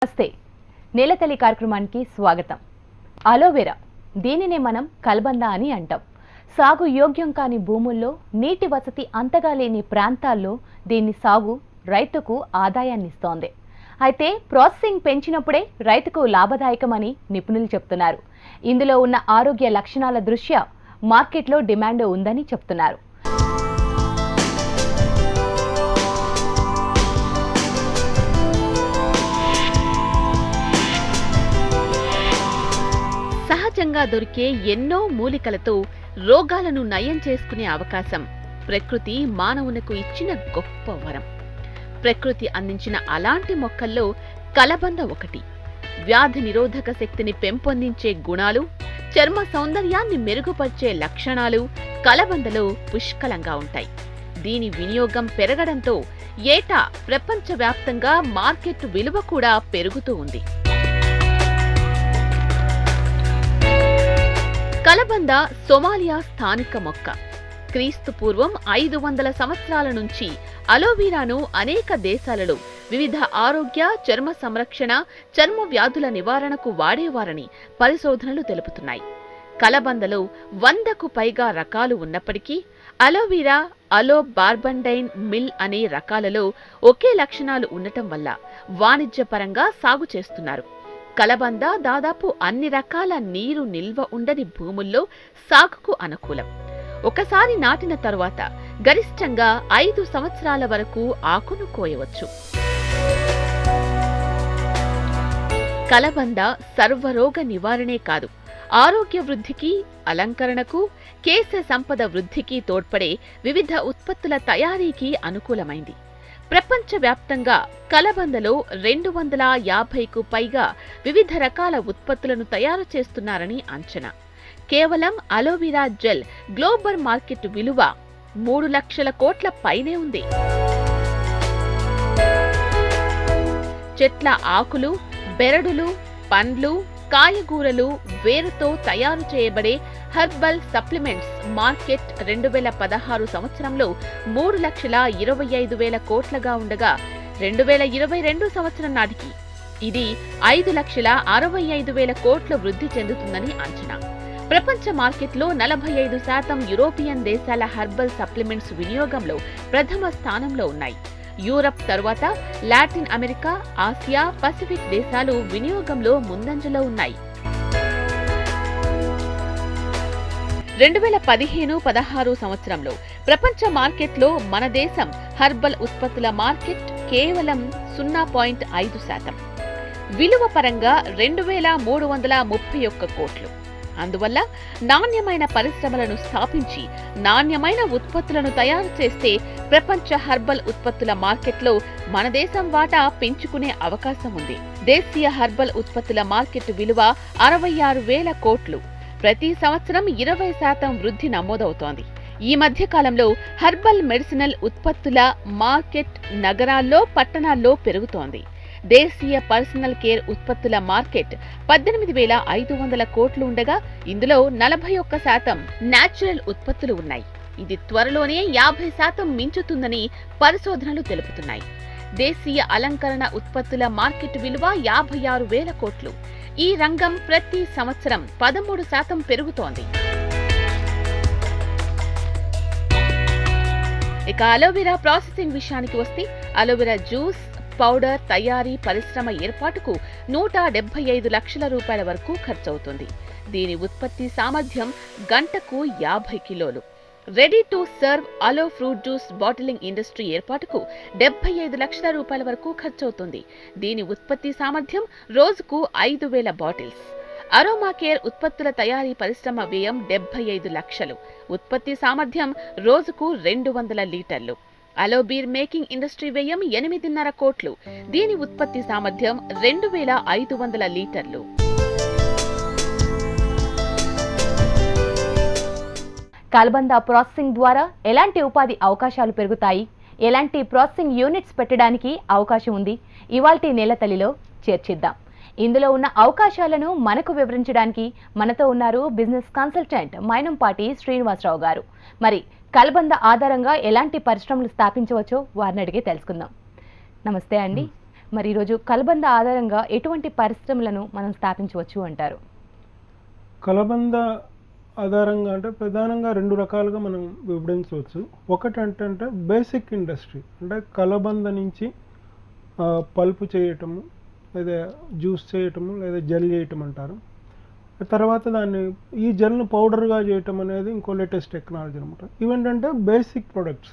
నమస్తే నేలతల్లి కార్యక్రమానికి స్వాగతం. అలోవెరా దీనినే మనం కలబంద అని అంటాం. సాగు యోగ్యం కాని భూముల్లో నీటి వసతి అంతగా లేని ప్రాంతాల్లో దీని సాగు రైతుకు ఆదాయాన్ని ఇస్తోంది. అయితే ప్రాసెసింగ్ పెంచినప్పుడే రైతుకు లాభదాయకమని నిపుణులు చెప్తున్నారు. ఇందులో ఉన్న ఆరోగ్య లక్షణాల దృష్ట్యా మార్కెట్లో డిమాండ్ ఉందని చెప్తున్నారు. సహజంగా దొరికే ఎన్నో మూలికలతో రోగాలను నయం చేసుకునే అవకాశం ప్రకృతి మానవునకు ఇచ్చిన గొప్ప వరం. ప్రకృతి అందించిన అలాంటి మొక్కల్లో కలబంద ఒకటి. వ్యాధి నిరోధక శక్తిని పెంపొందించే గుణాలు, చర్మ సౌందర్యాన్ని మెరుగుపరిచే లక్షణాలు కలబందలో పుష్కలంగా ఉంటాయి. దీని వినియోగం పెరగడంతో ఏటా ప్రపంచవ్యాప్తంగా మార్కెట్ విలువ కూడా పెరుగుతూ ఉంది. కలబంద సొమాలియా స్థానిక మొక్క. క్రీస్తు పూర్వం 500 సంవత్సరాల నుంచి అలోవెరాను అనేక దేశాలలో వివిధ ఆరోగ్య, చర్మ సంరక్షణ, చర్మ వ్యాధుల నివారణకు వాడేవారని పరిశోధనలు తెలుపుతున్నాయి. కలబందలో 100కు పైగా రకాలు ఉన్నప్పటికీ అలోవెరా, అలో బార్బండైన్ మిల్ అనే రకాలలో ఒకే లక్షణాలు ఉండటం వల్ల వాణిజ్యపరంగా సాగు చేస్తున్నారు. కలబంద దాదాపు అన్ని రకాల నీరు నిల్వ ఉండని భూముల్లో సాగుకు అనుకూలం. ఒకసారి నాటిన తరువాత గరిష్టంగా 5 సంవత్సరాల వరకు ఆకును కోయవచ్చు. కలబంద సర్వరోగ నివారణే కాదు, ఆరోగ్య వృద్ధికి, అలంకరణకు, కేశ సంపద వృద్ధికి తోడ్పడే వివిధ ఉత్పత్తుల తయారీకి అనుకూలమైంది. ప్రపంచవ్యాప్తంగా కలబందలో 250కు పైగా వివిధ రకాల ఉత్పత్తులను తయారు చేస్తున్నారని అంచనా. కేవలం అలోవెరా జెల్ గ్లోబల్ మార్కెట్ విలువ 3 లక్షల కోట్ల పైనే ఉంది. చెట్ల ఆకులు, బెరడులు, పండ్లు, కాయగూరలు, వేరుతో తయారు చేయబడే హెర్బల్ సప్లిమెంట్స్ మార్కెట్ 2016 సంవత్సరంలో 3,25,000 కోట్లగా ఉండగా 2022 సంవత్సరం నాటికి ఇది 5,65,000 కోట్ల వృద్ధి చెందుతుందని అంచనా. ప్రపంచ మార్కెట్లో 45% యూరోపియన్ దేశాల హెర్బల్ సప్లిమెంట్స్ వినియోగంలో ప్రథమ స్థానంలో ఉన్నాయి. యూరప్ తరువాత లాటిన్ అమెరికా, ఆసియా, పసిఫిక్ దేశాలు వినియోగంలో ముందంజలో ఉన్నాయి. 2015-16 సంవత్సరంలో ప్రపంచ మార్కెట్లో మన దేశం హెర్బల్ ఉత్పత్తుల మార్కెట్ కేవలం 0.5%. విలువ పరంగా 2,331 కోట్లు. అందువల్ల నాణ్యమైన పరిశ్రమలను స్థాపించి నాణ్యమైన ఉత్పత్తులను తయారు చేస్తే ప్రపంచ హెర్బల్ ఉత్పత్తుల మార్కెట్లో మన దేశం వాటా పెంచుకునే అవకాశం ఉంది. దేశీయ హెర్బల్ ఉత్పత్తుల మార్కెట్ విలువ 66,000 కోట్లు. ప్రతి సంవత్సరం 20% వృద్ధి నమోదవుతోంది. ఈ మధ్య కాలంలో హెర్బల్ మెడిసినల్ ఉత్పత్తుల మార్కెట్ నగరాల్లో, పట్టణాల్లో పెరుగుతోంది. దేశీయ పర్సనల్ కేర్ ఉత్పత్తుల మార్కెట్ 18,500 కోట్లు ఉండగా ఇందులో 41% న్యాచురల్ ఉత్పత్తులు ఉన్నాయి. ఇది త్వరలోనే 50% మించుతుందని పరిశోధనలు తెలుపుతున్నాయి. దేశీయ అలంకరణ ఉత్పత్తుల మార్కెట్ విలువ 56,000 కోట్లు. ఈ రంగం ప్రతి సంవత్సరం 13% పెరుగుతోంది. ఇక అలోవెరా ప్రాసెసింగ్ విషయానికి వస్తే అలోవెరా జ్యూస్, పౌడర్ తయారీ పరిశ్రమ ఏర్పాటుకు 175 లక్షల రూపాయల వరకు ఖర్చవుతుంది. దీని ఉత్పత్తి సామర్థ్యం గంటకు 50 కిలోలు. Ready to serve aloe fruit juice bottling industry ఏర్పాటుకు 75 లక్షల రూపాయల వరకు ఖర్చవుతుంది. దీని ఉత్పత్తి సామర్థ్యం రోజుకు 5,000 బాటిల్స్. అరోమా కేర్ ఉత్పత్తుల తయారీ పరిశ్రమ వ్యయం 75 లక్షలు. ఉత్పత్తి సామర్థ్యం రోజుకు 200 లీటర్లు. అలోబీర్ మేకింగ్ ఇండస్ట్రీ వ్యయం 8.5 కోట్లు. దీని ఉత్పత్తి సామర్థ్యం 2,500 లీటర్లు. కలబంద ప్రాసెసింగ్ ద్వారా ఎలాంటి ఉపాధి అవకాశాలు పెరుగుతాయి, ఎలాంటి ప్రాసెసింగ్ యూనిట్స్ పెట్టడానికి అవకాశం ఉంది, ఇవాల్టి నేలతల్లిలో చర్చిద్దాం. ఇందులో ఉన్న అవకాశాలను మనకు వివరించడానికి మనతో ఉన్నారు బిజినెస్ కన్సల్టెంట్ మైనంపాటి శ్రీనివాసరావు గారు. మరి కలబంద ఆధారంగా ఎలాంటి పరిశ్రమలు స్థాపించవచ్చో వారిని అడిగి తెలుసుకుందాం. నమస్తే అండి. మరి ఈరోజు కలబంద ఆధారంగా ఎటువంటి పరిశ్రమలను మనం స్థాపించవచ్చు అంటారు? కలబంద ఆధారంగా అంటే ప్రధానంగా 2 రకాలుగా మనం విభజించవచ్చు. ఒకటి అంటే బేసిక్ ఇండస్ట్రీ, అంటే కలబంద నుంచి పల్పు చేయటము, లేదా జ్యూస్ చేయటము, లేదా జెల్ చేయటం అంటారు. తర్వాత ఈ జెల్ను పౌడర్గా చేయటం అనేది ఇంకో లేటెస్ట్ టెక్నాలజీ అనమాట. ఇవేంటంటే బేసిక్ ప్రొడక్ట్స్.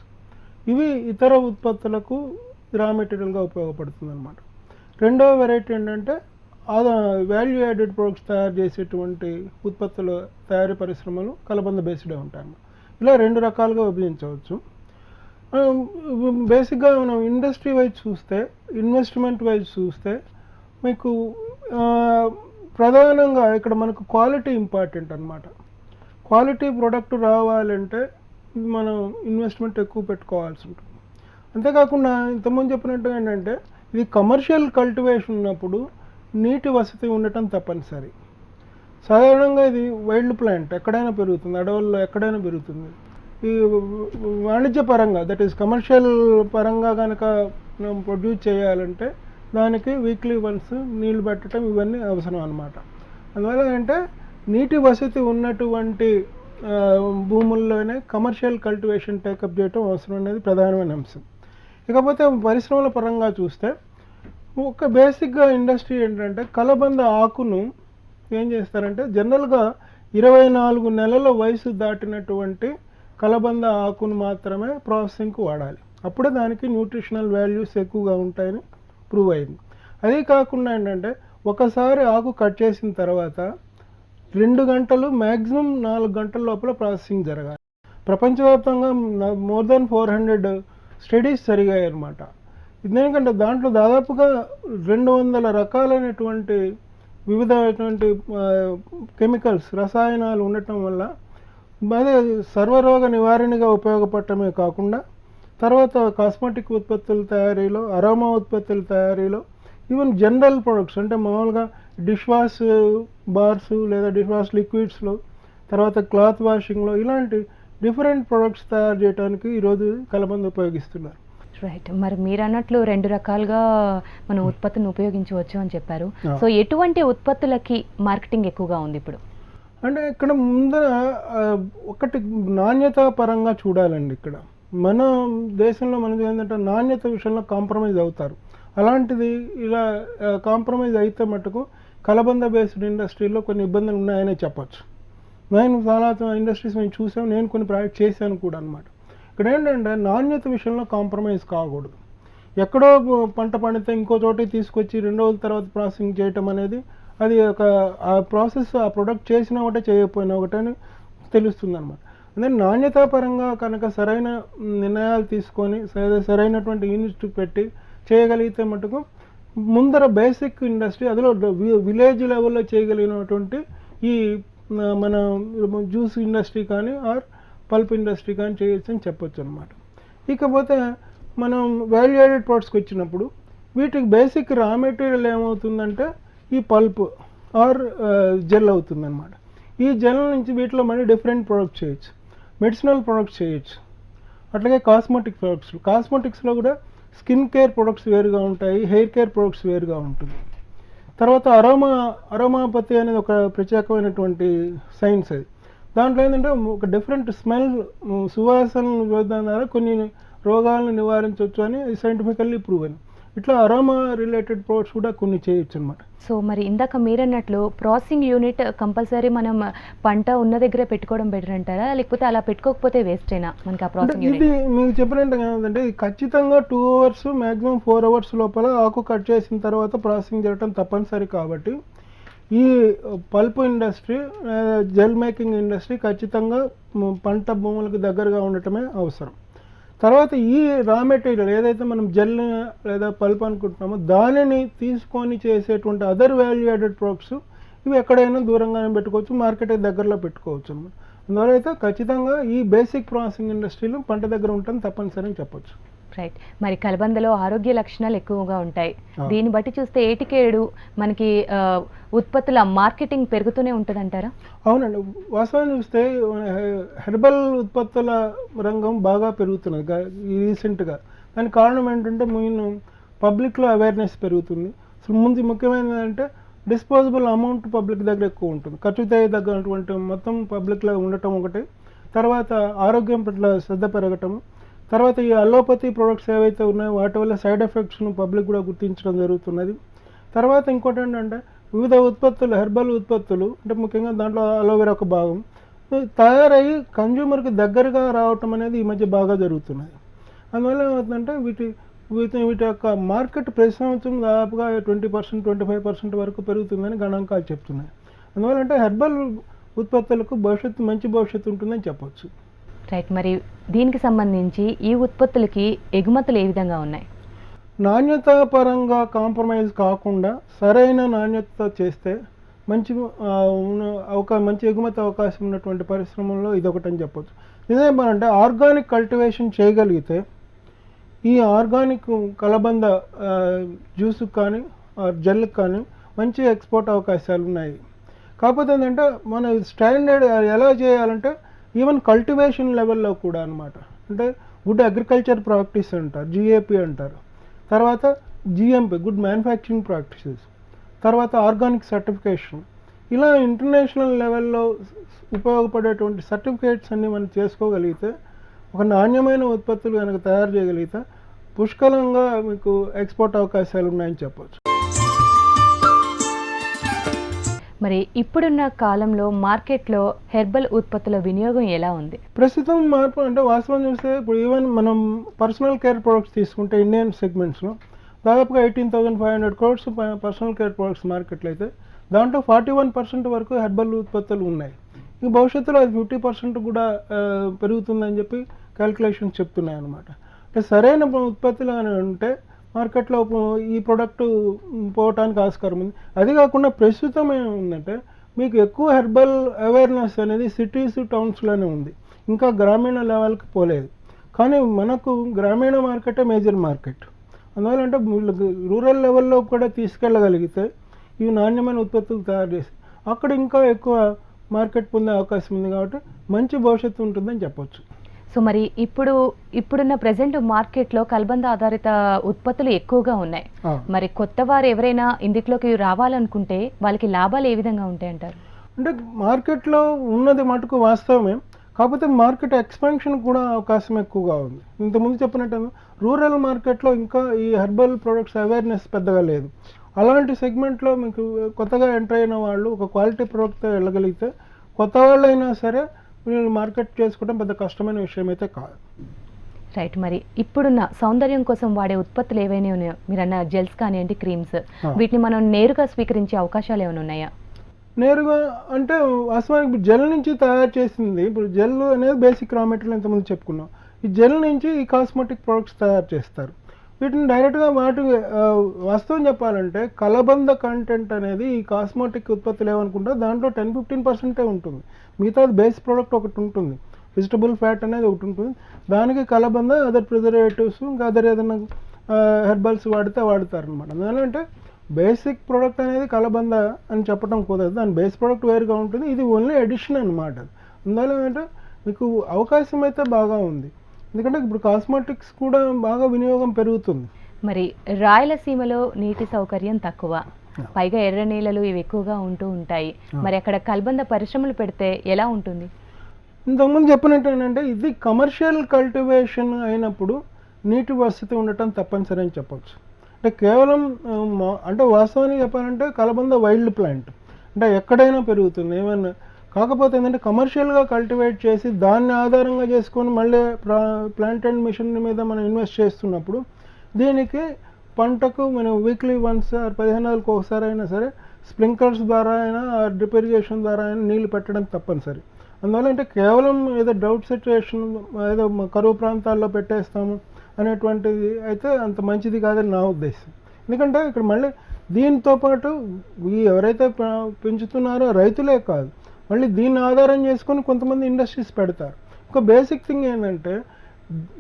ఇవి ఇతర ఉత్పత్తులకు రా మెటీరియల్గా ఉపయోగపడుతుంది అనమాట. రెండవ వెరైటీ ఏంటంటే వాల్యూ యాడెడ్ ప్రొడక్ట్స్ తయారు చేసేటువంటి ఉత్పత్తుల తయారీ పరిశ్రమలు కలబంద బేస్డే ఉంటాయి. ఇలా 2 రకాలుగా విభజించవచ్చు. బేసిక్గా మనం ఇండస్ట్రీ వైజ్ చూస్తే, ఇన్వెస్ట్మెంట్ వైజ్ చూస్తే మీకు ప్రధానంగా ఇక్కడ మనకు క్వాలిటీ ఇంపార్టెంట్ అనమాట. క్వాలిటీ ప్రోడక్ట్ రావాలంటే మనం ఇన్వెస్ట్మెంట్ ఎక్కువ పెట్టుకోవాల్సి ఉంటుంది. అంతేకాకుండా ఇంతకుముందు చెప్పినట్టుగా ఏంటంటే ఇది కమర్షియల్ కల్టివేషన్ ఉన్నప్పుడు నీటి వసతి ఉండటం తప్పనిసరి. సాధారణంగా ఇది వైల్డ్ ప్లాంట్, ఎక్కడైనా పెరుగుతుంది, అడవుల్లో ఎక్కడైనా పెరుగుతుంది. ఈ వాణిజ్యపరంగా, దట్ ఈస్ కమర్షియల్ పరంగా కనుక మనం ప్రొడ్యూస్ చేయాలంటే దానికి వీక్లీ వన్స్ నీళ్లు పెట్టడం ఇవన్నీ అవసరం అన్నమాట. అందువల్ల అంటే నీటి వసతి ఉన్నటువంటి భూముల్లోనే కమర్షియల్ కల్టివేషన్ టేకప్ చేయటం అవసరం అనేది ప్రధానమైన అంశం. ఇకపోతే పరిశ్రమల పరంగా చూస్తే ఒక బేసిక్గా ఇండస్ట్రీ ఏంటంటే కలబంద ఆకును ఏం చేస్తారంటే జనరల్గా 24 నెలల వయసు దాటినటువంటి కలబంద ఆకును మాత్రమే ప్రాసెసింగ్కు వాడాలి. అప్పుడే దానికి న్యూట్రిషనల్ వాల్యూస్ ఎక్కువగా ఉంటాయని ప్రూవ్ అయింది. అదే కాకుండా ఏంటంటే ఒకసారి ఆకు కట్ చేసిన తర్వాత 2 గంటలు మ్యాక్సిమం 4 గంటల లోపల ప్రాసెసింగ్ జరగాలి. ప్రపంచవ్యాప్తంగా మోర్ దాన్ 400 స్టడీస్ జరిగాయి అన్నమాట. ఎందుకంటే దాంట్లో దాదాపుగా 200 రకాలైనటువంటి వివిధమైనటువంటి కెమికల్స్, రసాయనాలు ఉండటం వల్ల అదే సర్వరోగ నివారణగా ఉపయోగపడటమే కాకుండా తర్వాత కాస్మెటిక్ ఉత్పత్తుల తయారీలో, అరోమా ఉత్పత్తుల తయారీలో, ఈవెన్ జనరల్ ప్రొడక్ట్స్ అంటే మామూలుగా డిష్ వాష్ బార్స్ లేదా డిష్ వాష్ లిక్విడ్స్లో, తర్వాత క్లాత్ వాషింగ్లో ఇలాంటి డిఫరెంట్ ప్రొడక్ట్స్ తయారు చేయడానికి ఈరోజు కలబంద ఉపయోగిస్తున్నారు. రైట్. మరి మీరు అన్నట్లు 2 రకాలుగా మనం ఉత్పత్తిని ఉపయోగించవచ్చు అని చెప్పారు. సో ఎటువంటి ఉత్పత్తులకి మార్కెటింగ్ ఎక్కువగా ఉంది ఇప్పుడు? అంటే ఇక్కడ ముందర ఒకటి నాణ్యత పరంగా చూడాలండి. ఇక్కడ మన దేశంలో మనది ఏంటంటే నాణ్యత విషయంలో కాంప్రమైజ్ అవుతారు. అలాంటిది ఇలా కాంప్రమైజ్ అయితే మటుకు కలబంద బేస్డ్ ఇండస్ట్రీలో కొన్ని ఇబ్బందులు ఉన్నాయనే చెప్పచ్చు. నేను చాలా ఇండస్ట్రీస్ మేము చూసాం, నేను కొన్ని ప్రాజెక్ట్ చేశాను కూడా అనమాట. ఇక్కడ ఏంటంటే నాణ్యత విషయంలో కాంప్రమైజ్ కాకూడదు. ఎక్కడో పంట పండితే ఇంకో చోటికి తీసుకొచ్చి 2 రోజుల తర్వాత ప్రాసెసింగ్ చేయటం అనేది అది ఆ ప్రాసెస్ ఆ ప్రొడక్ట్ చేసిన ఒకటే చేయకపోయినా ఒకటని తెలుస్తుంది అనమాట. అందుకని నాణ్యతాపరంగా కనుక సరైన నిర్ణయాలు తీసుకొని సరైనటువంటి యూనిట్ పెట్టి చేయగలిగితే మటుకు ముందర బేసిక్ ఇండస్ట్రీ, అందులో విలేజ్ లెవెల్లో చేయగలిగినటువంటి ఈ మన జ్యూస్ ఇండస్ట్రీ కానీ ఆర్ పల్ప్ ఇండస్ట్రీ కానీ చేయొచ్చు అని చెప్పొచ్చు అనమాట. ఇకపోతే మనం వాల్యూ యాడెడ్ ప్రొడక్ట్స్కి వచ్చినప్పుడు వీటికి బేసిక్ రా మెటీరియల్ ఏమవుతుందంటే ఈ పల్ప్ ఆర్ జెల్ అవుతుందన్నమాట. ఈ జెల్ నుంచి వీటిలో మళ్ళీ డిఫరెంట్ ప్రొడక్ట్స్ చేయొచ్చు, మెడిసినల్ ప్రొడక్ట్స్ చేయొచ్చు, అట్లాగే కాస్మెటిక్స్లో కూడా స్కిన్ కేర్ ప్రొడక్ట్స్ వేరుగా ఉంటాయి, హెయిర్ కేర్ ప్రొడక్ట్స్ వేరుగా ఉంటుంది. తర్వాత అరోమాపతి అనేది ఒక ప్రత్యేకమైనటువంటి సైన్స్. అది దాంట్లో ఏంటంటే ఒక డిఫరెంట్ స్మెల్, సువాసనలు ద్వారా కొన్ని రోగాలను నివారించవచ్చు అని సైంటిఫికల్లీ ప్రూవ్ అయింది. ఇట్లా అరోమా రిలేటెడ్ ప్రొడక్ట్స్ కూడా కొన్ని చేయొచ్చు అనమాట. సో మరి ఇందాక మీరన్నట్లు ప్రాసెసింగ్ యూనిట్ కంపల్సరీ మనం పంట ఉన్న దగ్గరే పెట్టుకోవడం బెటర్ అంటారా, లేకపోతే అలా పెట్టుకోకపోతే వేస్ట్ అయినా మనకి ఆ ప్రాసెసింగ్ యూనిట్? ఇది మీకు చెప్పినట్టు ఏంటంటే ఖచ్చితంగా 2 hours మ్యాక్సిమం 4 hours లోపల ఆకు కట్ చేసిన తర్వాత ప్రాసెసింగ్ చేయడం తప్పనిసరి. కాబట్టి ఈ pulp industry, gel making industry ఖచ్చితంగా పంట భూములకు దగ్గరగా ఉండటమే అవసరం. తర్వాత ఈ రా మెటీరియల్ ఏదైతే మనం జెల్ లేదా పల్ప్ అనుకుంటున్నామో దానిని తీసుకొని చేసేటువంటి అదర్ వాల్యూ యాడెడ్ ప్రొడక్ట్స్ ఇవి ఎక్కడైనా దూరంగానే పెట్టుకోవచ్చు, మార్కెట్ దగ్గరలో పెట్టుకోవచ్చు అనమాట. అందువల్ల అయితే ఖచ్చితంగా ఈ బేసిక్ ప్రాసెసింగ్ ఇండస్ట్రీలో పంట దగ్గర ఉంటుంది తప్పనిసరి అని చెప్పొచ్చు. రైట్. మరి కలబందలో ఆరోగ్య లక్షణాలు ఎక్కువగా ఉంటాయి. దీన్ని బట్టి చూస్తే ఏటికేడు మనకి ఉత్పత్తుల మార్కెటింగ్ పెరుగుతూనే ఉంటుంది అంటారా? అవునండి, వాస్తవాన్ని చూస్తే హెర్బల్ ఉత్పత్తుల రంగం బాగా పెరుగుతున్నది రీసెంట్గా. దానికి కారణం ఏంటంటే పబ్లిక్లో అవేర్నెస్ పెరుగుతుంది. అసలు ముందు ముఖ్యమైనది అంటే డిస్పోజబుల్ అమౌంట్ పబ్లిక్ దగ్గర ఎక్కువ ఉంటుంది, ఖర్చు తగ్గటువంటి మొత్తం పబ్లిక్లో ఉండటం ఒకటి, తర్వాత ఆరోగ్యం పట్ల శ్రద్ధ పెరగటం, తర్వాత ఈ అలోపతి ప్రొడక్ట్స్ ఏవైతే ఉన్నాయో వాటి వల్ల సైడ్ ఎఫెక్ట్స్ను పబ్లిక్ కూడా గుర్తించడం జరుగుతున్నది. తర్వాత ఇంకోటి ఏంటంటే వివిధ ఉత్పత్తులు, హెర్బల్ ఉత్పత్తులు అంటే ముఖ్యంగా దాంట్లో అలోవెరా ఒక భాగం తయారయ్యి కన్జ్యూమర్కి దగ్గరగా రావటం అనేది ఈ మధ్య బాగా జరుగుతున్నది. అందువల్ల ఏమవుతుందంటే వీటి యొక్క మార్కెట్ ప్రతి సంవత్సరం దాదాపుగా 20%, 25% వరకు పెరుగుతుందని గణాంకాలు చెప్తున్నాయి. అందువల్ల అంటే హెర్బల్ ఉత్పత్తులకు మంచి భవిష్యత్తు ఉంటుందని చెప్పవచ్చు. రైట్. మరి దీనికి సంబంధించి ఈ ఉత్పత్తులకి ఎగుమతులు ఏ విధంగా ఉన్నాయి? నాణ్యత పరంగా కాంప్రమైజ్ కాకుండా సరైన నాణ్యత చేస్తే మంచి మంచి ఎగుమతి అవకాశం ఉన్నటువంటి పరిశ్రమల్లో ఇదొకటని చెప్పచ్చు. ఇదేమంటే ఆర్గానిక్ కల్టివేషన్ చేయగలిగితే ఈ ఆర్గానిక్ కలబంద జ్యూస్కి కానీ జెల్కి కానీ మంచి ఎక్స్పోర్ట్ అవకాశాలు ఉన్నాయి. కాకపోతే ఏంటంటే మన స్టాండర్డ్ ఎలా చేయాలంటే ఈవెన్ కల్టివేషన్ లెవెల్లో కూడా అనమాట, అంటే గుడ్ అగ్రికల్చర్ ప్రాక్టీస్ అంటారు, జిఏపి అంటారు, తర్వాత జిఎంపి గుడ్ మ్యానుఫ్యాక్చరింగ్ ప్రాక్టీసెస్, తర్వాత ఆర్గానిక్ సర్టిఫికేషన్, ఇలా ఇంటర్నేషనల్ లెవెల్లో ఉపయోగపడేటువంటి సర్టిఫికేట్స్ అన్నీ మనం చేసుకోగలిగితే ఒక నాణ్యమైన ఉత్పత్తులు కనుక తయారు చేయగలిగితే పుష్కలంగా మీకు ఎక్స్పోర్ట్ అవకాశాలు ఉన్నాయని చెప్పవచ్చు. మరి ఇప్పుడున్న కాలంలో మార్కెట్లో హెర్బల్ ఉత్పత్తుల వినియోగం ఎలా ఉంది? ప్రస్తుతం మార్పు అంటే వాస్తవం చూస్తే ఇప్పుడు ఈవెన్ మనం పర్సనల్ కేర్ ప్రొడక్ట్స్ తీసుకుంటే ఇండియన్ సెగ్మెంట్స్లో దాదాపుగా 18,500 crores పర్సనల్ కేర్ ప్రొడక్ట్స్ మార్కెట్లో అయితే దాంట్లో 41% వరకు హెర్బల్ ఉత్పత్తులు ఉన్నాయి. ఈ భవిష్యత్తులో అది 50% కూడా పెరుగుతుందని చెప్పి క్యాల్కులేషన్స్ చెప్తున్నాయి అన్నమాట. అంటే సరైన ఉత్పత్తులు అని ఉంటే మార్కెట్లో ఈ ప్రోడక్ట్ పోవటానికి ఆస్కారం ఉంది. అది కాకుండా ప్రస్తుతం ఏముందంటే మీకు ఎక్కువ హెర్బల్ అవేర్నెస్ అనేది సిటీస్ టౌన్స్లోనే ఉంది, ఇంకా గ్రామీణ లెవెల్కి పోలేదు. కానీ మనకు గ్రామీణ మార్కెటే మేజర్ మార్కెట్. అందువల్ల అంటే రూరల్ లెవెల్లో కూడా తీసుకెళ్ళగలిగితే ఇవి నాణ్యమైన ఉత్పత్తులు తయారు చేసి అక్కడ ఇంకా ఎక్కువ మార్కెట్ పొందే అవకాశం ఉంది. కాబట్టి మంచి భవిష్యత్తు ఉంటుందని చెప్పొచ్చు. సో మరి ఇప్పుడున్న ప్రెసెంట్ మార్కెట్లో కలబంద ఆధారిత ఉత్పత్తులు ఎక్కువగా ఉన్నాయి. మరి కొత్త వారు ఎవరైనా ఇందులోకి రావాలనుకుంటే వాళ్ళకి లాభాలు ఏ విధంగా ఉంటాయి అంటారు? అంటే మార్కెట్లో ఉన్నది మటుకు వాస్తవమే, కాకపోతే మార్కెట్ ఎక్స్పాన్షన్ కూడా అవకాశం ఎక్కువగా ఉంది. ఇంతకుముందు చెప్పినట్టు రూరల్ మార్కెట్లో ఇంకా ఈ హెర్బల్ ప్రొడక్ట్స్ అవేర్నెస్ పెద్దగా లేదు. అలాంటి సెగ్మెంట్లో మీకు కొత్తగా ఎంటర్ అయిన వాళ్ళు ఒక క్వాలిటీ ప్రోడక్ట్తో వెళ్ళగలిగితే కొత్త వాళ్ళు అయినా సరే మీరు మార్కెట్ చేసుకోవడం పెద్ద కష్టమైన విషయం అయితే కాదు. రైట్. మరి ఇప్పుడున్న సౌందర్యం కోసం వాడే ఉత్పత్తులు ఏవైనా ఉన్నాయో, మీరు అన్న జెల్స్ కానివ్వండి, క్రీమ్స్, వీటిని మనం నేరుగా స్వీకరించే అవకాశాలు ఏమైనా ఉన్నాయా? నేరుగా అంటే వాస్తవానికి జెల్ నుంచి తయారు చేసింది, ఇప్పుడు జెల్ అనేది బేసిక్ రా మెటీరియల్ ఇంతకుముందు చెప్పుకున్నాం. ఈ జెల్ నుంచి ఈ కాస్మెటిక్ ప్రొడక్ట్స్ తయారు చేస్తారు. వీటిని డైరెక్ట్గా వాస్తవం చెప్పాలంటే కలబంద కంటెంట్ అనేది ఈ కాస్మెటిక్ ఉత్పత్తులు ఏమనుకుంటారు దాంట్లో 10-15% ఉంటుంది. మిగతాది బేస్ ప్రోడక్ట్ ఒకటి ఉంటుంది, వెజిటబుల్ ఫ్యాట్ అనేది ఒకటి ఉంటుంది. దానికి కలబంద, అదర్ ప్రిజర్వేటివ్స్, ఇంకా అదర్ ఏదైనా హెర్బల్స్ వాడతారు అనమాట. అందువల్ల బేసిక్ ప్రోడక్ట్ అనేది కలబంద అని చెప్పడం కుదరదు, దాని బేస్ ప్రోడక్ట్ వేరుగా ఉంటుంది, ఇది ఓన్లీ ఎడిషన్ అనమాట. అందువల్ల ఏంటంటే మీకు అవకాశం అయితే బాగా ఉంది, ఎందుకంటే ఇప్పుడు కాస్మెటిక్స్ కూడా బాగా వినియోగం పెరుగుతుంది. మరి రాయలసీమలో నీటి సౌకర్యం తక్కువ, పైగా ఎర్ర నీళ్ళలు ఇవి ఎక్కువగా ఉంటూ ఉంటాయి. మరి అక్కడ కలబంద పరిశ్రమలు పెడితే ఎలా ఉంటుంది? ఇంతకుముందు చెప్పినట్టు ఏంటంటే ఇది కమర్షియల్ కల్టివేషన్ అయినప్పుడు నీటి వసతి ఉండటం తప్పనిసరి అని చెప్పచ్చు. అంటే కేవలం అంటే వాస్తవానికి చెప్పాలంటే కలబంద వైల్డ్ ప్లాంట్, అంటే ఎక్కడైనా పెరుగుతుంది ఏమైనా. కాకపోతే ఏంటంటే కమర్షియల్గా కల్టివేట్ చేసి దాన్ని ఆధారంగా చేసుకొని మళ్ళీ ప్లాంట్ అండ్ మిషన్ మీద మనం ఇన్వెస్ట్ చేస్తున్నప్పుడు దీనికి పంటకు మనం వీక్లీ వన్స్ 15 రోజులకు ఒకసారి అయినా సరే స్ప్రింక్లర్స్ ద్వారా అయినా డ్రిప్ ఇరిగేషన్ ద్వారా అయినా నీళ్లు పెట్టడం తప్పనిసరి. అందువల్ల అంటే కేవలం ఏదో డ్రౌట్ సిచ్యువేషన్ ఏదో కరువు ప్రాంతాల్లో పెట్టేస్తాము అనేటువంటిది అయితే అంత మంచిది కాదని నా ఉద్దేశం. ఎందుకంటే ఇక్కడ మళ్ళీ దీంతో పాటు ఎవరైతే పెంచుతున్నారో రైతులే కాదు, మళ్ళీ దీన్ని ఆధారం చేసుకొని కొంతమంది ఇండస్ట్రీస్ పెడతారు. ఒక బేసిక్ థింగ్ ఏంటంటే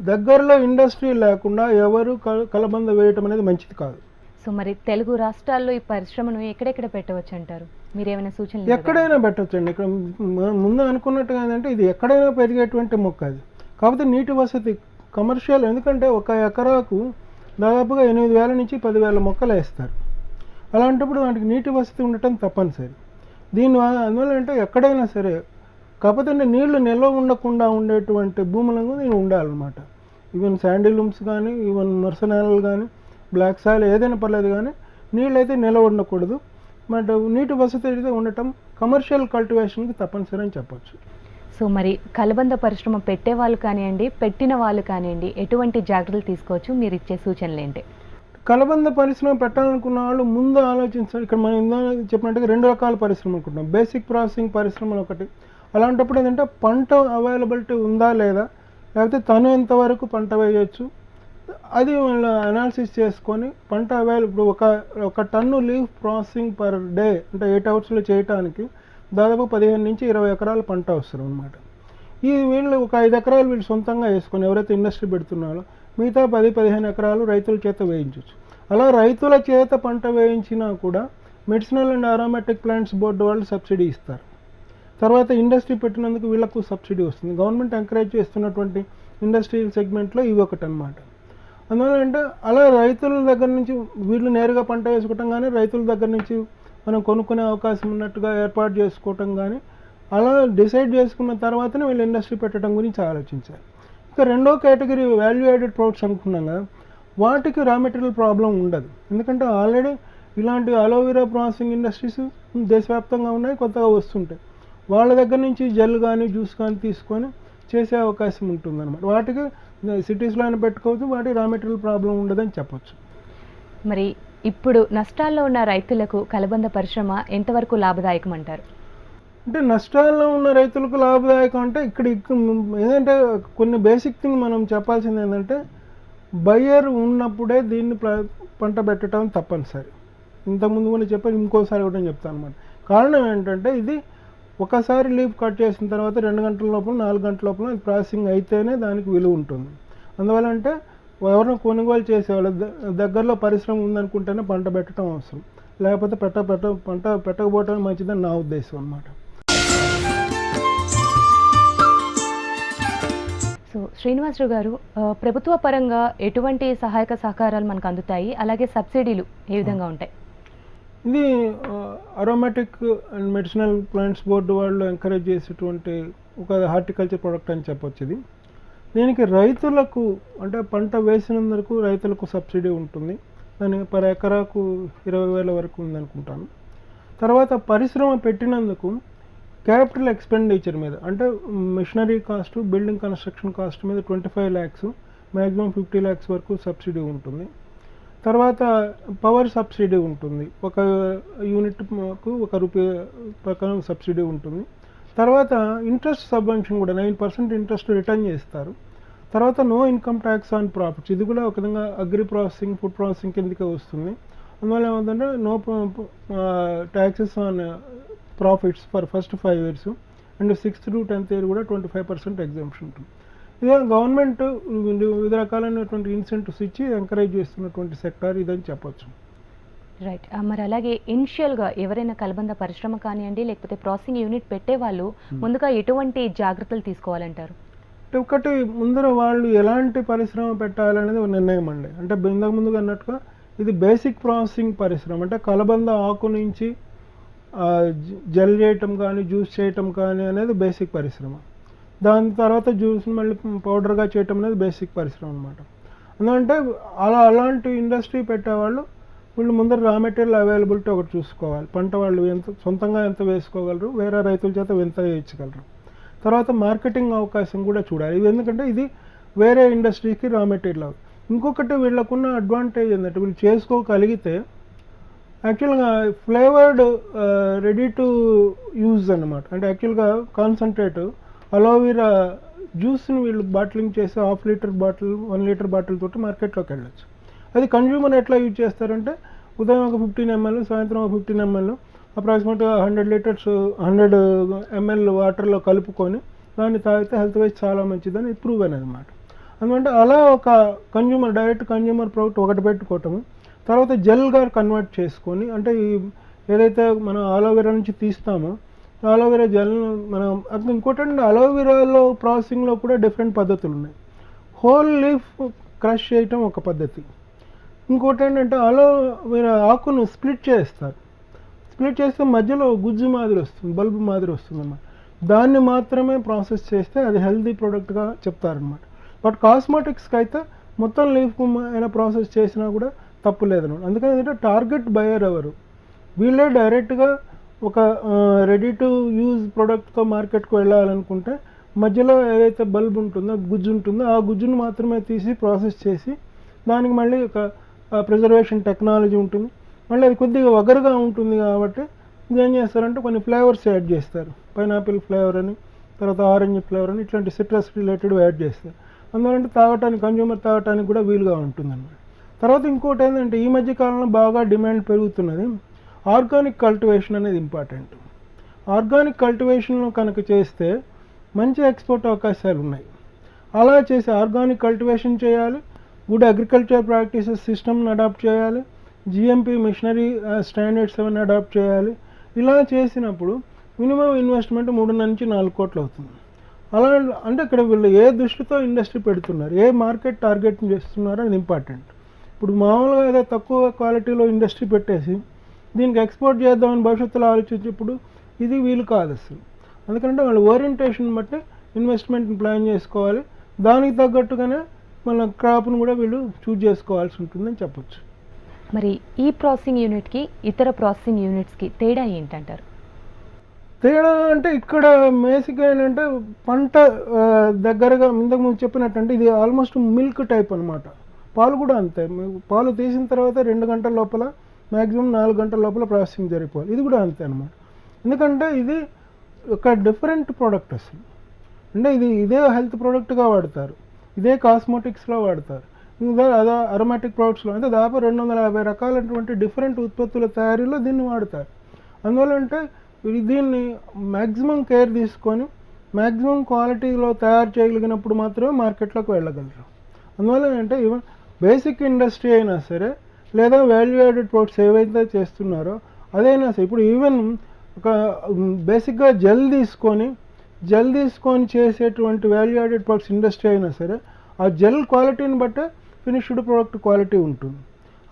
దగ్గరలో ఇండస్ట్రీ లేకుండా ఎవరు కలబంద వేయటం అనేది మంచిది కాదు. సో మరి తెలుగు రాష్ట్రాల్లో ఈ పరిశ్రమను ఎక్కడెక్కడ పెట్టవచ్చు అంటారు? మీరు ఏమైనా సూచనలు? ఎక్కడైనా పెట్టవచ్చు అండి. ఇక్కడ ముందు అనుకున్నట్టుగా ఏంటంటే ఇది ఎక్కడైనా పెరిగేటువంటి మొక్క అది. కాకపోతే నీటి వసతి కమర్షియల్, ఎందుకంటే 1 ఎకరాకు దాదాపుగా 8,000 నుంచి 10,000 మొక్కలు వేస్తారు. అలాంటప్పుడు వాటికి నీటి వసతి ఉండటం తప్పనిసరి. అందువల్ల అంటే ఎక్కడైనా సరే కాకపోతే నీళ్లు నిల్వ ఉండకుండా ఉండేటువంటి భూములకు నేను ఉండాలన్నమాట. ఈవెన్ శాండీ లూమ్స్ కానీ, ఈవెన్ మర్సనాలు కానీ, బ్లాక్ సాయిల్ ఏదైనా పర్లేదు కానీ నీళ్ళు అయితే నిల్వ ఉండకూడదు. బట్ నీటి వసతి అయితే ఉండటం కమర్షియల్ కల్టివేషన్కి తప్పనిసరి అని చెప్పొచ్చు. సో మరి కలబంద పరిశ్రమ పెట్టే వాళ్ళు కానివ్వండి, పెట్టిన వాళ్ళు కానివ్వండి, ఎటువంటి జాగ్రత్తలు తీసుకోవచ్చు, మీరు ఇచ్చే సూచనలు ఏంటి? కలబంద పరిశ్రమ పెట్టాలనుకున్న వాళ్ళు ముందు ఆలోచించాలి. ఇక్కడ మనం ఇందా చెప్పినట్టుగా 2 రకాల పరిశ్రమ అనుకుంటున్నాం. బేసిక్ ప్రాసెసింగ్ పరిశ్రమలు ఒకటి. అలాంటప్పుడు ఏంటంటే పంట అవైలబిలిటీ ఉందా లేదా, లేకపోతే తను ఎంతవరకు పంట వేయచ్చు, అది వాళ్ళ అనాలిసిస్ చేసుకొని పంట అవైలబుల్ ఒక ton leaf processing per day అంటే 8 అవర్స్లో చేయడానికి దాదాపు 15 నుంచి 20 ఎకరాల పంట అవసరం అనమాట. వీళ్ళు ఒక 5 ఎకరాలు వీళ్ళు సొంతంగా వేసుకొని ఎవరైతే ఇండస్ట్రీ పెడుతున్నారో మిగతా 10-15 ఎకరాలు రైతుల చేత వేయించవచ్చు. అలా రైతుల చేత పంట వేయించినా కూడా medicinal and aromatic plants board వాళ్ళు సబ్సిడీ ఇస్తారు. తర్వాత ఇండస్ట్రీ పెట్టినందుకు వీళ్ళకు సబ్సిడీ వస్తుంది. గవర్నమెంట్ ఎంకరేజ్ చేస్తున్నటువంటి ఇండస్ట్రియల్ సెగ్మెంట్లో ఇవి ఒకటి అనమాట. అందువల్ల అంటే అలా రైతుల దగ్గర నుంచి వీళ్ళు నేరుగా పంట వేసుకోవటం కానీ, రైతుల దగ్గర నుంచి మనం కొనుక్కునే అవకాశం ఉన్నట్టుగా ఏర్పాటు చేసుకోవటం కానీ, అలా డిసైడ్ చేసుకున్న తర్వాతనే వీళ్ళు ఇండస్ట్రీ పెట్టడం గురించి ఆలోచించాలి. ఇక రెండో కేటగిరీ వాల్యూ యాడెడ్ ప్రొడక్ట్స్ అనుకున్నాం కదా, వాటికి రా మెటీరియల్ ప్రాబ్లం ఉండదు. ఎందుకంటే ఆల్రెడీ ఇలాంటి అలోవెరా ప్రాసెసింగ్ ఇండస్ట్రీస్ దేశవ్యాప్తంగా ఉన్నాయి, కొత్తగా వస్తుంటాయి. వాళ్ళ దగ్గర నుంచి జెల్ కానీ జ్యూస్ కానీ తీసుకొని చేసే అవకాశం ఉంటుందన్నమాట. వాటికి సిటీస్లో అయినా పెట్టుకోవచ్చు, వాటి రా మెటీరియల్ ప్రాబ్లం ఉండదని చెప్పొచ్చు. మరి ఇప్పుడు నష్టాల్లో ఉన్న రైతులకు కలబంద పరిశ్రమ ఎంతవరకు లాభదాయకం అంటారు? అంటే నష్టాల్లో ఉన్న రైతులకు లాభదాయకం అంటే ఇక్కడ ఏంటంటే కొన్ని బేసిక్ థింగ్ మనం చెప్పాల్సింది ఏంటంటే బయ్యర్ ఉన్నప్పుడే దీన్ని పంట పెట్టడం తప్పనిసరి. ఇంతకుముందు కూడా చెప్పాను, ఇంకోసారి కూడా చెప్తాను అనమాట. కారణం ఏంటంటే ఇది ఒకసారి లీఫ్ కట్ చేసిన తర్వాత 2 గంటల లోపల 4 గంటల లోపల ప్రాసెసింగ్ అయితేనే దానికి విలువ ఉంటుంది. అందువల్ల అంటే ఎవరిని కొనుగోలు చేసేవాళ్ళ దగ్గరలో పరిశ్రమ ఉందనుకుంటేనే పంట పెట్టడం అవసరం, లేకపోతే పంట పెట్టకపోవటం మంచిదని నా ఉద్దేశం అన్నమాట. సో శ్రీనివాసరావు గారు, ప్రభుత్వ పరంగా ఎటువంటి సహాయక సహకారాలు మనకు అందుతాయి, అలాగే సబ్సిడీలు ఏ విధంగా ఉంటాయి? ఇది aromatic and medicinal plants board వాళ్ళు ఎంకరేజ్ చేసేటువంటి ఒక హార్టికల్చర్ ప్రోడక్ట్ అని చెప్పొచ్చు. ఇది దీనికి రైతులకు అంటే పంట వేసినందుకు రైతులకు సబ్సిడీ ఉంటుంది. దానికి పర్ ఎకరాకు 20,000 వరకు ఉందనుకుంటాను. తర్వాత పరిశ్రమ పెట్టినందుకు క్యాపిటల్ ఎక్స్పెండిచర్ మీద అంటే machinery cost, building construction cost మీద 25 lakhs, మ్యాక్సిమం 50 lakhs వరకు సబ్సిడీ ఉంటుంది. తర్వాత పవర్ సబ్సిడీ ఉంటుంది, ఒక యూనిట్కు ₹1 ప్రకారం సబ్సిడీ ఉంటుంది. తర్వాత ఇంట్రెస్ట్ సబ్వెన్షన్ కూడా 9% ఇంట్రెస్ట్ రిటర్న్ చేస్తారు. తర్వాత no income tax on profits, ఇది కూడా ఒక విధంగా అగ్రి ప్రాసెసింగ్, ఫుడ్ ప్రాసెసింగ్ కిందకే వస్తుంది. అందువల్ల ఏమవుతుందంటే no taxes on profits for first 5 years and 6th to 10th year కూడా 25% ఎగ్జామ్షన్ ఉంటుంది. ఇదే గవర్నమెంట్ వివిధ రకాలైనటువంటి ఇన్సెంటివ్స్ ఇచ్చి ఎంకరేజ్ చేస్తున్నటువంటి సెక్టార్ ఇదని చెప్పొచ్చు. రైట్. మరి అలాగే ఇనిషియల్గా ఎవరైనా కలబంద పరిశ్రమ కానివ్వండి, లేకపోతే ప్రాసెసింగ్ యూనిట్ పెట్టే వాళ్ళు ముందుగా ఎటువంటి జాగ్రత్తలు తీసుకోవాలంటారు? ఒకటి ముందర వాళ్ళు ఎలాంటి పరిశ్రమ పెట్టాలనేది ఒక నిర్ణయం అండి. అంటే ఇంతకు ముందుగా అన్నట్టుగా ఇది బేసిక్ ప్రాసెసింగ్ పరిశ్రమ, అంటే కలబంద ఆకు నుంచి జెల్ చేయటం కానీ జ్యూస్ చేయటం కానీ అనేది బేసిక్ పరిశ్రమ. దాని తర్వాత జ్యూస్ని మళ్ళీ పౌడర్గా చేయటం అనేది బేసిక్ పరిశ్రమ అనమాట. ఎందుకంటే అలాంటి ఇండస్ట్రీ పెట్టేవాళ్ళు వీళ్ళు ముందర రా మెటీరియల్ అవైలబిలిటీ ఒకటి చూసుకోవాలి. పంట వాళ్ళు సొంతంగా ఎంత వేసుకోగలరు, వేరే రైతుల చేత ఎంత వేయించగలరు. తర్వాత మార్కెటింగ్ అవకాశం కూడా చూడాలి. ఇది ఎందుకంటే ఇది వేరే ఇండస్ట్రీకి రా మెటీరియల్. ఇంకొకటి వీళ్ళకున్న అడ్వాంటేజ్ ఏంటంటే వీళ్ళు చేసుకోగలిగితే యాక్చువల్గా ఫ్లేవర్డ్ రెడీ టు యూజ్ అన్నమాట. అంటే యాక్చువల్గా కాన్సన్ట్రేట్ అలోవెరా జ్యూస్ని వీళ్ళు బాటిలింగ్ చేసి 1/2 లీటర్ బాటిల్ 1 లీటర్ బాటిల్ తోటి మార్కెట్లోకి వెళ్ళచ్చు. అది కన్జ్యూమర్ ఎట్లా యూజ్ చేస్తారంటే ఉదయం ఒక 15 ml, సాయంత్రం ఒక 15 ml, అప్రాక్సిమేట్గా 100 liters 100 ml వాటర్లో కలుపుకొని దాన్ని తాగితే హెల్త్ వైజ్ చాలా మంచిదని ప్రూవ్ అని అనమాట. ఎందుకంటే అలా ఒక కన్జ్యూమర్ డైరెక్ట్ కన్జ్యూమర్ ప్రోడక్ట్ ఒకటి పెట్టుకోవటము, తర్వాత జెల్గా కన్వర్ట్ చేసుకొని అంటే ఏదైతే మనం అలోవెరా నుంచి తీస్తామో అలోవెరా జెల్ మనం ఇంకోటి అలోవెరాలో ప్రాసెసింగ్లో కూడా డిఫరెంట్ పద్ధతులు ఉన్నాయి. హోల్ లీఫ్ క్రష్ చేయటం ఒక పద్ధతి, ఇంకోటి ఏంటంటే మీరు ఆకును స్ప్లిట్ చేస్తారు. స్ప్లిట్ చేస్తే మధ్యలో గుజ్జు మాదిరి వస్తుంది, బల్బు మాదిరి వస్తుంది అన్నమాట. దాన్ని మాత్రమే ప్రాసెస్ చేస్తే అది హెల్తీ ప్రోడక్ట్గా చెప్తారనమాట. బట్ కాస్మెటిక్స్కి అయితే మొత్తం లీఫ్ అయినా ప్రాసెస్ చేసినా కూడా తప్పు లేదన్నమాట. అందుకని ఏంటంటే టార్గెట్ బయర్ ఎవరు, వీళ్ళే డైరెక్ట్గా ఒక రెడీ టు యూజ్ ప్రోడక్ట్తో మార్కెట్కి వెళ్ళాలనుకుంటే మధ్యలో ఏదైతే బల్బ్ ఉంటుందో, గుజ్జు ఉంటుందో, ఆ గుజ్జును మాత్రమే తీసి ప్రాసెస్ చేసి దానికి మళ్ళీ ఒక ప్రిజర్వేషన్ టెక్నాలజీ ఉంటుంది. మళ్ళీ అది కొద్దిగా వగరుగా ఉంటుంది కాబట్టి ఏం చేస్తారంటే కొన్ని ఫ్లేవర్స్ యాడ్ చేస్తారు. పైనాపిల్ ఫ్లేవర్ అని, తర్వాత ఆరెంజ్ ఫ్లేవర్ అని, ఇట్లాంటి సిట్రస్ రిలేటెడ్ యాడ్ చేస్తారు. అందువల్ల తాగటానికి, కన్జ్యూమర్ తాగటానికి కూడా వీలుగా ఉంటుందన్నమాట. తర్వాత ఇంకోటి ఏంటంటే ఈ మధ్య కాలంలో బాగా డిమాండ్ పెరుగుతున్నది ఆర్గానిక్ కల్టివేషన్ అనేది ఇంపార్టెంట్. ఆర్గానిక్ కల్టివేషన్లో కనుక చేస్తే మంచి ఎక్స్పోర్ట్ అవకాశాలు ఉన్నాయి. అలా చేసి ఆర్గానిక్ కల్టివేషన్ చేయాలి, గుడ్ అగ్రికల్చర్ ప్రాక్టీసెస్ సిస్టమ్ని అడాప్ట్ చేయాలి, జిఎంపీ మిషనరీ స్టాండర్డ్స్ అవన్నీ అడాప్ట్ చేయాలి. ఇలా చేసినప్పుడు మినిమం ఇన్వెస్ట్మెంట్ 3 నుంచి 4 కోట్లు అవుతుంది. అలా అంటే ఇక్కడ వీళ్ళు ఏ దృష్టితో ఇండస్ట్రీ పెడుతున్నారు, ఏ మార్కెట్ టార్గెట్ చేస్తున్నారు అనేది ఇంపార్టెంట్. ఇప్పుడు మామూలుగా ఏదో తక్కువ క్వాలిటీలో ఇండస్ట్రీ పెట్టేసి దీనికి ఎక్స్పోర్ట్ చేద్దామని భవిష్యత్తులో ఆలోచించేప్పుడు ఇది వీలు కాదు అసలు. ఎందుకంటే వాళ్ళ ఓరియంటేషన్ బట్టి ఇన్వెస్ట్మెంట్ని ప్లాన్ చేసుకోవాలి, దానికి తగ్గట్టుగానే మన క్రాప్ను కూడా వీళ్ళు చూజ్ చేసుకోవాల్సి ఉంటుందని చెప్పొచ్చు. మరి ఈ ప్రాసెసింగ్ యూనిట్కి ఇతర ప్రాసెసింగ్ యూనిట్స్కి తేడా ఏంటంటారు? తేడా అంటే ఇక్కడ బేసిక్గా ఏంటంటే పంట దగ్గరగా ఇంతకుముందు చెప్పినట్టంటే ఇది ఆల్మోస్ట్ మిల్క్ టైప్ అనమాట. పాలు కూడా అంతే, పాలు తీసిన తర్వాత 2 గంటల లోపల మ్యాక్సిమం 4 గంటల లోపల ప్రాసెసింగ్ జరిగిపోవాలి. ఇది కూడా అంతే అనమాట. ఎందుకంటే ఇది ఒక డిఫరెంట్ ప్రోడక్ట్ అసలు. అంటే ఇదే హెల్త్ ప్రోడక్ట్గా వాడతారు, ఇదే కాస్మెటిక్స్లో వాడతారు, అదే అరోమాటిక్ ప్రోడక్ట్స్లో, అంటే దాదాపు 250 రకాలైనటువంటి డిఫరెంట్ ఉత్పత్తుల తయారీలో దీన్ని వాడతారు. అందువల్ల అంటే దీన్ని మ్యాక్సిమం కేర్ తీసుకొని మ్యాక్సిమం క్వాలిటీలో తయారు చేయగలిగినప్పుడు మాత్రమే మార్కెట్లోకి వెళ్ళగలరు. అందువల్ల ఏంటంటే ఈవెన్ బేసిక్ ఇండస్ట్రీ అయినా సరే లేదా వాల్యూ యాడెడ్ ప్రొడక్ట్స్ ఏవైతే చేస్తున్నారో అదైనా సరే, ఇప్పుడు ఈవెన్ ఒక బేసిక్గా జెల్ తీసుకొని చేసేటువంటి వాల్యూ యాడెడ్ ప్రొడక్ట్స్ ఇండస్ట్రీ అయినా సరే ఆ జెల్ క్వాలిటీని బట్టే ఫినిష్డ్ ప్రోడక్ట్ క్వాలిటీ ఉంటుంది.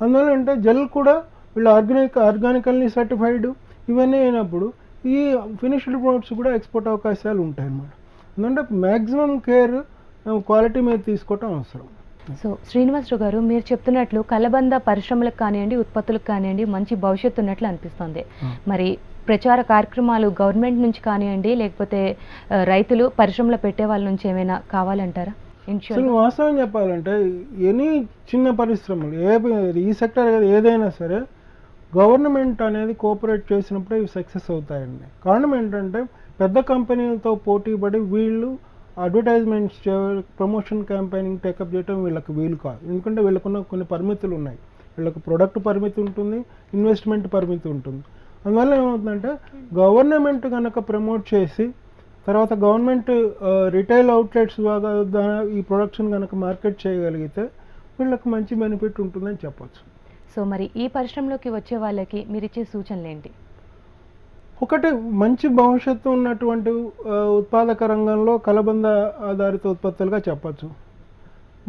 అందువల్ల అంటే జెల్ కూడా వీళ్ళు ఆర్గానికల్లీ సర్టిఫైడ్ ఇవన్నీ అయినప్పుడు ఈ ఫినిష్డ్ ప్రోడక్ట్స్ కూడా ఎక్స్పోర్ట్ అవకాశాలు ఉంటాయి అన్నమాట. ఎందుకంటే మ్యాక్సిమం కేర్ క్వాలిటీ మీద తీసుకోవటం అవసరం. సో శ్రీనివాసరావు గారు, మీరు చెప్తున్నట్లు కలబంద పరిశ్రమలకు కానివ్వండి, ఉత్పత్తులకు కానివ్వండి మంచి భవిష్యత్తు ఉన్నట్లు అనిపిస్తుంది. మరి ప్రచార కార్యక్రమాలు గవర్నమెంట్ నుంచి కానివ్వండి, లేకపోతే రైతులు పరిశ్రమలు పెట్టే వాళ్ళ నుంచి ఏమైనా కావాలంటారా? అసలు వాస్తవం చెప్పాలంటే ఎనీ చిన్న పరిశ్రమలు ఈ సెక్టర్ ఏదైనా సరే గవర్నమెంట్ అనేది కోఆపరేట్ చేసినప్పుడే ఇవి సక్సెస్ అవుతాయండి. కారణం ఏంటంటే పెద్ద కంపెనీలతో పోటీ పడి వీళ్ళు అడ్వర్టైజ్మెంట్స్ ప్రమోషన్ క్యాంపెయినింగ్ టేకప్ చేయడం వీళ్ళకి వీలు కాదు. ఎందుకంటే వీళ్ళకున్న కొన్ని పరిమితులు ఉన్నాయి. వీళ్ళకి ప్రొడక్ట్ పరిమితి ఉంటుంది, ఇన్వెస్ట్మెంట్ పరిమితి ఉంటుంది. అందువల్ల ఏమవుతుందంటే గవర్నమెంట్ కనుక ప్రమోట్ చేసి తర్వాత గవర్నమెంట్ రిటైల్ అవుట్లెట్స్ బాగా ఈ ప్రొడక్షన్ కనుక మార్కెట్ చేయగలిగితే వీళ్ళకి మంచి బెనిఫిట్ ఉంటుందని చెప్పచ్చు. సో మరి ఈ పరిశ్రమలోకి వచ్చే వాళ్ళకి మీరు ఇచ్చే సూచనలు ఏంటి? ఒకటి, మంచి భవిష్యత్తు ఉన్నటువంటి ఉత్పాదక రంగంలో కలబంద ఆధారిత ఉత్పత్తులుగా చెప్పచ్చు.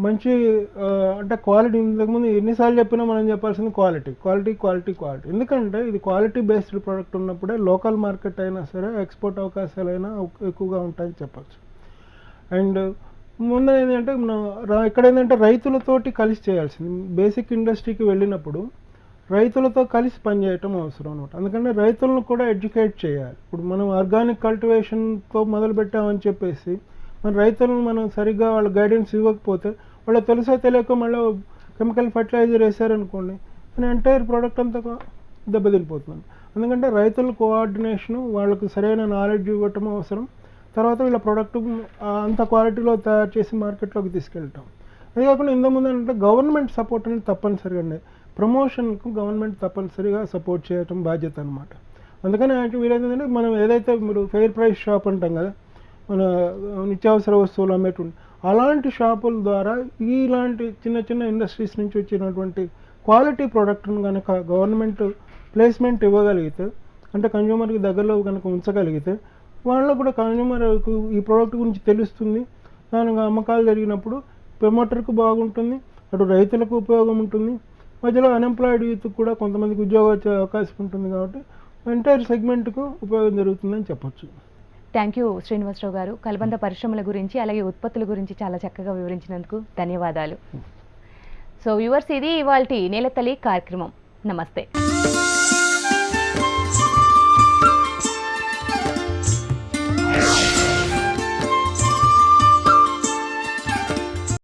మంచి అంటే క్వాలిటీ, ఇంతకుముందు ఎన్నిసార్లు చెప్పినా మనం చెప్పాల్సింది క్వాలిటీ. ఎందుకంటే ఇది క్వాలిటీ బేస్డ్ ప్రోడక్ట్ ఉన్నప్పుడే లోకల్ మార్కెట్ అయినా సరే ఎక్స్పోర్ట్ అవకాశాలైనా ఎక్కువగా ఉంటాయని చెప్పచ్చు. అండ్ ముందు ఏంటంటే ఇక్కడ ఏంటంటే రైతులతోటి కలిసి చేయాల్సింది. బేసిక్ ఇండస్ట్రీకి వెళ్ళినప్పుడు రైతులతో కలిసి పనిచేయటం అవసరం అనమాట. అందుకని రైతులను కూడా ఎడ్యుకేట్ చేయాలి. ఇప్పుడు మనం ఆర్గానిక్ కల్టివేషన్తో మొదలు పెట్టామని చెప్పేసి మన రైతులను మనం సరిగ్గా వాళ్ళ గైడెన్స్ ఇవ్వకపోతే వాళ్ళు తెలుసో తెలియక మళ్ళీ కెమికల్ ఫర్టిలైజర్ వేసారనుకోండి మన ఎంటైర్ ప్రోడక్ట్ అంతా దెబ్బతినిపోతుంది. ఎందుకంటే రైతుల కోఆర్డినేషను, వాళ్ళకు సరైన నాలెడ్జ్ ఇవ్వటం అవసరం. తర్వాత వీళ్ళ ప్రోడక్ట్ అంత క్వాలిటీలో తయారు చేసి మార్కెట్లోకి తీసుకెళ్ళటం. అది కాకుండా ఇంతకుముందు అంటే గవర్నమెంట్ సపోర్ట్ అనేది తప్పనిసరిగా ఉండేది. ప్రమోషన్కు గవర్నమెంట్ తప్పనిసరిగా సపోర్ట్ చేయటం బాధ్యత అనమాట. అందుకని వీలైతుందంటే మనం ఏదైతే మీరు ఫెయిర్ ప్రైస్ షాప్ అంటాం కదా, మన నిత్యావసర వస్తువులు అమ్మేటువంటి అలాంటి షాపుల ద్వారా ఇలాంటి చిన్న చిన్న ఇండస్ట్రీస్ నుంచి వచ్చినటువంటి క్వాలిటీ ప్రోడక్ట్ను కనుక గవర్నమెంట్ ప్లేస్మెంట్ ఇవ్వగలిగితే, అంటే కన్జ్యూమర్కి దగ్గరలో కనుక ఉంచగలిగితే వాళ్ళకు కూడా కన్జ్యూమర్కు ఈ ప్రోడక్ట్ గురించి తెలుస్తుంది. దానికి అమ్మకాలు జరిగినప్పుడు ప్రమోటర్కు బాగుంటుంది, అటు రైతులకు ఉపయోగం ఉంటుంది, మధ్యలో అన్ఎంప్లాయిడ్ యూత్ కూడా కొంతమందికి ఉద్యోగం వచ్చే అవకాశం ఉంటుంది కాబట్టి ఎంటైర్ సెగ్మెంట్కు ఉపయోగం జరుగుతుందని చెప్పొచ్చు. థ్యాంక్ యూ శ్రీనివాసరావు గారు. కలబంద పరిశ్రమల గురించి అలాగే ఉత్పత్తుల గురించి చాలా చక్కగా వివరించినందుకు ధన్యవాదాలు. సో వ్యూవర్స్, ఇది ఇవాల్టి నేలతల్లి కార్యక్రమం. నమస్తే.